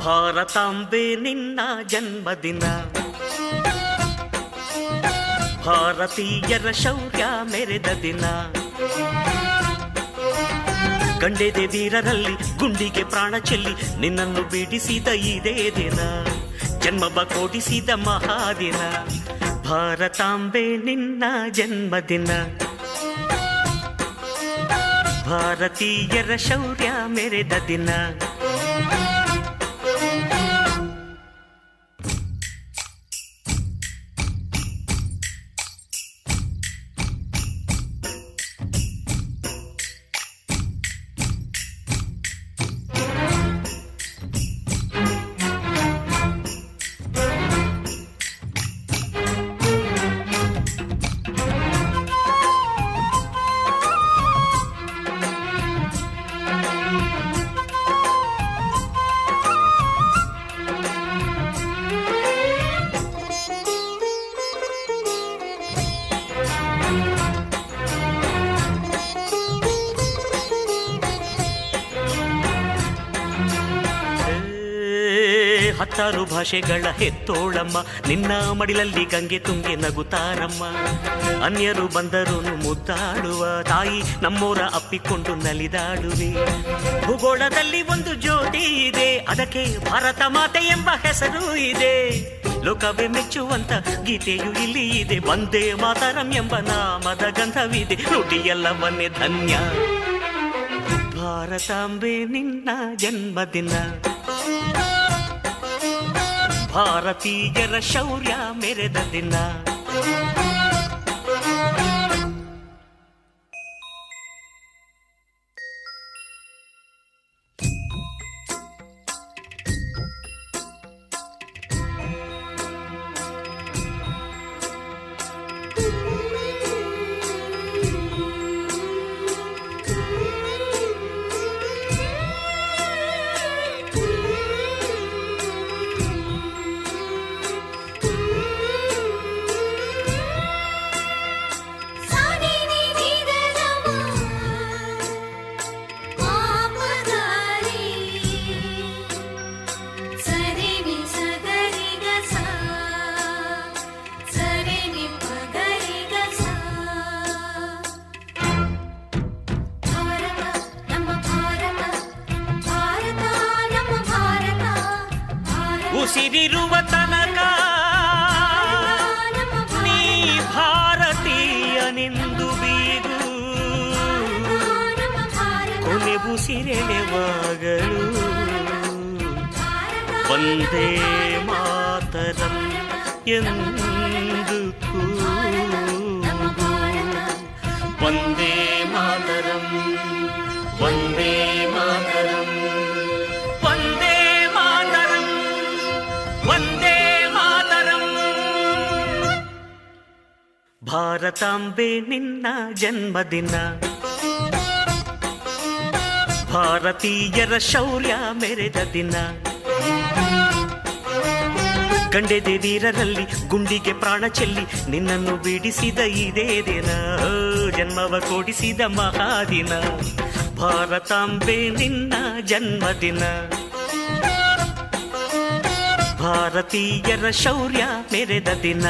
ಭಾರತಾಂಬೆ ನಿನ್ನ ಜನ್ಮದಿನ, ಭಾರತೀಯರ ಶೌರ್ಯ ಮೆರೆದ ದಿನ. ಗಂಡೆದೆ ವೀರರಲ್ಲಿ ಗುಂಡಿಗೆ ಪ್ರಾಣ ಚೆಲ್ಲಿ ನಿನ್ನನ್ನು ಬಿಡಿಸಿದ ಇದೇ ದಿನ, ಜನ್ಮವ ಕೊಡಿಸಿದ ಮಹಾದಿನ. ಭಾರತಾಂಬೆ ನಿನ್ನ ಜನ್ಮದಿನ, ಭಾರತೀಯರ ಶೌರ್ಯ ಮೆರೆದ ದಿನ. ಹತ್ತಾರು ಭಾಷೆಗಳ ಹೆತ್ತೋಳಮ್ಮ, ನಿನ್ನ ಮಡಿಲಲ್ಲಿ ಗಂಗೆ ತುಂಗೆ ನಗುತ್ತಾರಮ್ಮ. ಅನ್ಯರು ಬಂದರು ಮುದ್ದಾಡುವ ತಾಯಿ, ನಮ್ಮೋರ ಅಪ್ಪಿಕೊಂಡು ನಲಿದಾಡುವೆ. ಭೂಗೋಳದಲ್ಲಿ ಒಂದು ಜ್ಯೋತಿ ಇದೆ, ಅದಕ್ಕೆ ಭಾರತ ಮಾತೆ ಎಂಬ ಹೆಸರು ಇದೆ. ಲೋಕವೇ ಮೆಚ್ಚುವಂತ ಗೀತೆಯು ಇಲ್ಲಿ ಇದೆ, ವಂದೇ ಮಾತರಂ ಎಂಬ ನಾಮದ ಗಂಧವಿದೆ. ನುಡಿಯೆಲ್ಲವನ್ನೇ ಧನ್ಯ. ಭಾರತಾಂಬೆ ನಿನ್ನ ಜನ್ಮದಿನ, ಭಾರತೀಯರ ಶೌರ್ಯ ಮೆರೆದ ದಿನ. ಉಸಿರಿರುವ ತನಕ ನೀ ಭಾರತೀಯನೆಂದು ಬೀಗು, ಕೊನೆ ಉಸಿರೆಳೆವಾಗಲು ವಂದೇ ಮಾತರಂ ಎಂದು ಕೂಗು. ವಂದೇ ಮಾತರಂ, ವಂದೇ ಮಾತರಂ, ವಂದೇ ಮಾತರಂ, ವಂದೇ ಮಾತರಂ. ಭಾರತಾಂಬೆ ನಿನ್ನ ಜನ್ಮದಿನ, ಭಾರತೀಯರ ಶೌರ್ಯ ಮೆರೆದ ದಿನ. ಗಂಡೆದೆ ವೀರರಲ್ಲಿ ಗುಂಡಿಗೆ ಪ್ರಾಣ ಚೆಲ್ಲಿ ನಿನ್ನನ್ನು ಬಿಡಿಸಿದ ಇದೇ ದಿನ, ಜನ್ಮವ ಕೊಡಿಸಿದ ಮಹಾದಿನ. ಭಾರತಾಂಬೆ ನಿನ್ನ ಜನ್ಮದಿನ, ಭಾರತೀಯರ ಶೌರ್ಯ ಮೆರೆದ ದಿನ.